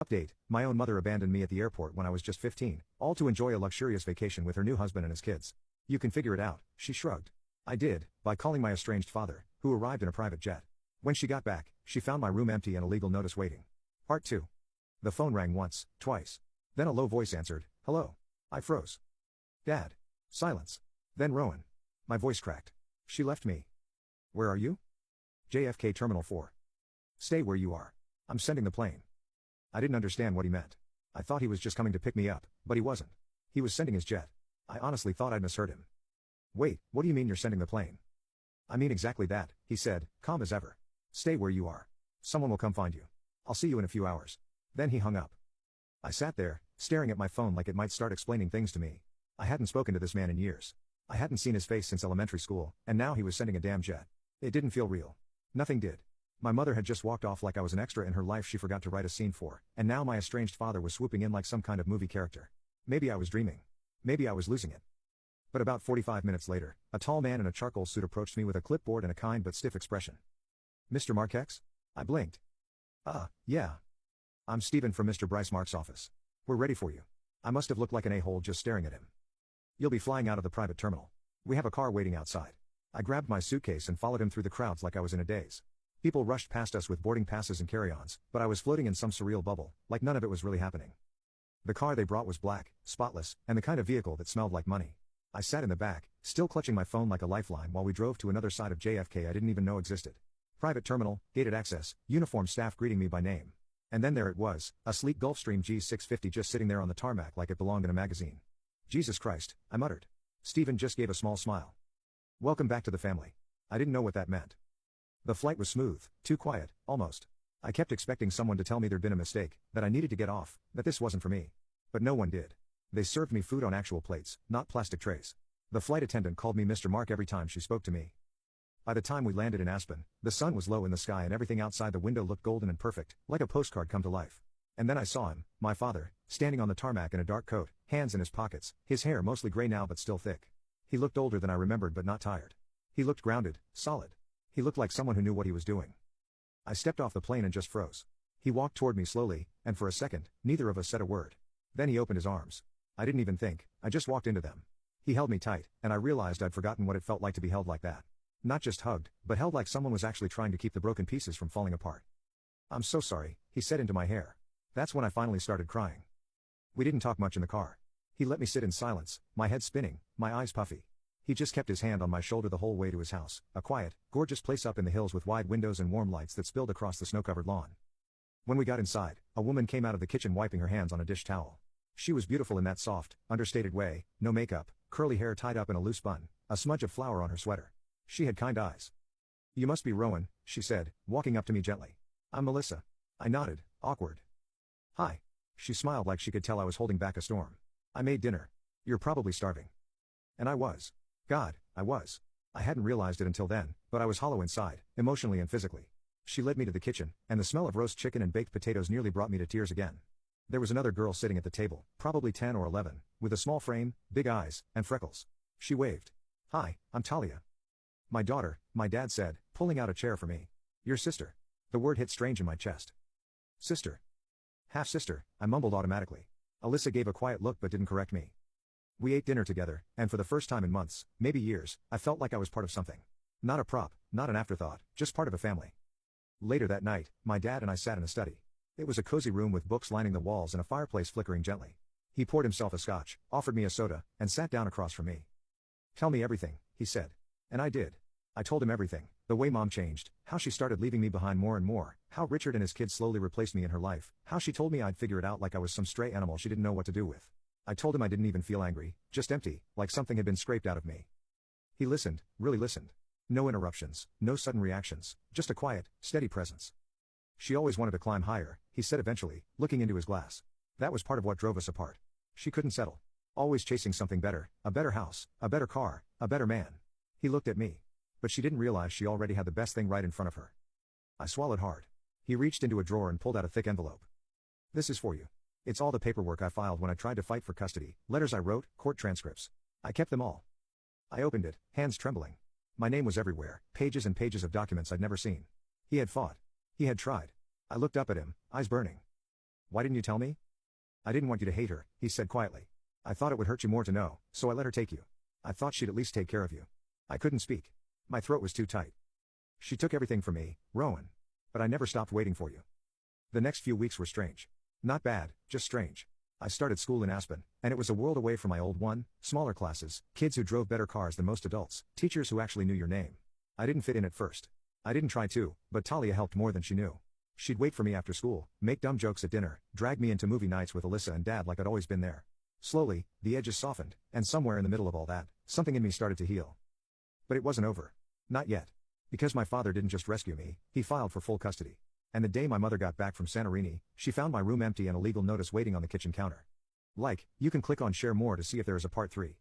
Update, my own mother abandoned me at the airport when I was just 15, all to enjoy a luxurious vacation with her new husband and his kids. You can figure it out, she shrugged. I did, by calling my estranged father, who arrived in a private jet. When she got back, she found my room empty and a legal notice waiting. Part 2. The phone rang once, twice. Then a low voice answered, "Hello." I froze. "Dad." Silence. Then Rowan. My voice cracked. She left me. "Where are you?" "JFK Terminal 4. "Stay where you are. I'm sending the plane." I didn't understand what he meant. I thought he was just coming to pick me up, but he wasn't. He was sending his jet. I honestly thought I'd misheard him. "Wait, what do you mean you're sending the plane?" "I mean exactly that," he said, calm as ever. "Stay where you are. Someone will come find you. I'll see you in a few hours." Then he hung up. I sat there, staring at my phone like it might start explaining things to me. I hadn't spoken to this man in years. I hadn't seen his face since elementary school, and now he was sending a damn jet. It didn't feel real. Nothing did. My mother had just walked off like I was an extra in her life she forgot to write a scene for, and now my estranged father was swooping in like some kind of movie character. Maybe I was dreaming. Maybe I was losing it. But about 45 minutes later, a tall man in a charcoal suit approached me with a clipboard and a kind but stiff expression. "Mr. Marquez?" I blinked. Yeah. "I'm Stephen from Mr. Bryce Mark's office. We're ready for you." I must have looked like an a-hole just staring at him. "You'll be flying out of the private terminal. We have a car waiting outside." I grabbed my suitcase and followed him through the crowds like I was in a daze. People rushed past us with boarding passes and carry-ons, but I was floating in some surreal bubble, like none of it was really happening. The car they brought was black, spotless, and the kind of vehicle that smelled like money. I sat in the back, still clutching my phone like a lifeline while we drove to another side of JFK I didn't even know existed. Private terminal, gated access, uniformed staff greeting me by name. And then there it was, a sleek Gulfstream G650 just sitting there on the tarmac like it belonged in a magazine. "Jesus Christ," I muttered. Stephen just gave a small smile. "Welcome back to the family." I didn't know what that meant. The flight was smooth, too quiet, almost. I kept expecting someone to tell me there'd been a mistake, that I needed to get off, that this wasn't for me. But no one did. They served me food on actual plates, not plastic trays. The flight attendant called me Mr. Mark every time she spoke to me. By the time we landed in Aspen, the sun was low in the sky and everything outside the window looked golden and perfect, like a postcard come to life. And then I saw him, my father, standing on the tarmac in a dark coat, hands in his pockets, his hair mostly gray now but still thick. He looked older than I remembered but not tired. He looked grounded, solid. He looked like someone who knew what he was doing. I stepped off the plane and just froze. He walked toward me slowly, and for a second, neither of us said a word. Then he opened his arms. I didn't even think, I just walked into them. He held me tight, and I realized I'd forgotten what it felt like to be held like that. Not just hugged, but held like someone was actually trying to keep the broken pieces from falling apart. "I'm so sorry," he said into my hair. That's when I finally started crying. We didn't talk much in the car. He let me sit in silence, my head spinning, my eyes puffy. He just kept his hand on my shoulder the whole way to his house, a quiet, gorgeous place up in the hills with wide windows and warm lights that spilled across the snow-covered lawn. When we got inside, a woman came out of the kitchen wiping her hands on a dish towel. She was beautiful in that soft, understated way, no makeup, curly hair tied up in a loose bun, a smudge of flour on her sweater. She had kind eyes. "You must be Rowan," she said, walking up to me gently. "I'm Melissa." I nodded, awkward. "Hi." She smiled like she could tell I was holding back a storm. "I made dinner. You're probably starving." And I was. God, I was. I hadn't realized it until then, but I was hollow inside, emotionally and physically. She led me to the kitchen, and the smell of roast chicken and baked potatoes nearly brought me to tears again. There was another girl sitting at the table, probably 10 or 11, with a small frame, big eyes, and freckles. She waved. "Hi, I'm Talia." "My daughter," my dad said, pulling out a chair for me. "Your sister." The word hit strange in my chest. "Sister." "Half-sister," I mumbled automatically. Alyssa gave a quiet look but didn't correct me. We ate dinner together, and for the first time in months, maybe years, I felt like I was part of something. Not a prop, not an afterthought, just part of a family. Later that night, my dad and I sat in a study. It was a cozy room with books lining the walls and a fireplace flickering gently. He poured himself a scotch, offered me a soda, and sat down across from me. "Tell me everything," he said. And I did. I told him everything, the way Mom changed, how she started leaving me behind more and more, how Richard and his kids slowly replaced me in her life, how she told me I'd figure it out like I was some stray animal she didn't know what to do with. I told him I didn't even feel angry, just empty, like something had been scraped out of me. He listened, really listened. No interruptions, no sudden reactions, just a quiet, steady presence. "She always wanted to climb higher," he said eventually, looking into his glass. "That was part of what drove us apart. She couldn't settle. Always chasing something better, a better house, a better car, a better man." He looked at me. But she didn't realize she already had the best thing right in front of her. I swallowed hard. He reached into a drawer and pulled out a thick envelope. "This is for you. It's all the paperwork I filed when I tried to fight for custody, letters I wrote, court transcripts. I kept them all." I opened it, hands trembling. My name was everywhere, pages and pages of documents I'd never seen. He had fought. He had tried. I looked up at him, eyes burning. Why didn't you tell me? I didn't want you to hate her, he said quietly. I thought it would hurt you more to know, so I let her take you. I thought she'd at least take care of you. I couldn't speak. My throat was too tight. She took everything from me, Rowan. But I never stopped waiting for you. The next few weeks were strange. Not bad, just strange. I started school in Aspen, and it was a world away from my old one, smaller classes, kids who drove better cars than most adults, teachers who actually knew your name. I didn't fit in at first. I didn't try to, but Talia helped more than she knew. She'd wait for me after school, make dumb jokes at dinner, drag me into movie nights with Alyssa and Dad like I'd always been there. Slowly, the edges softened, and somewhere in the middle of all that, something in me started to heal. But it wasn't over. Not yet. Because my father didn't just rescue me, he filed for full custody. And the day my mother got back from Santorini, she found my room empty and a legal notice waiting on the kitchen counter. You can click on share more to see if there is a part 3.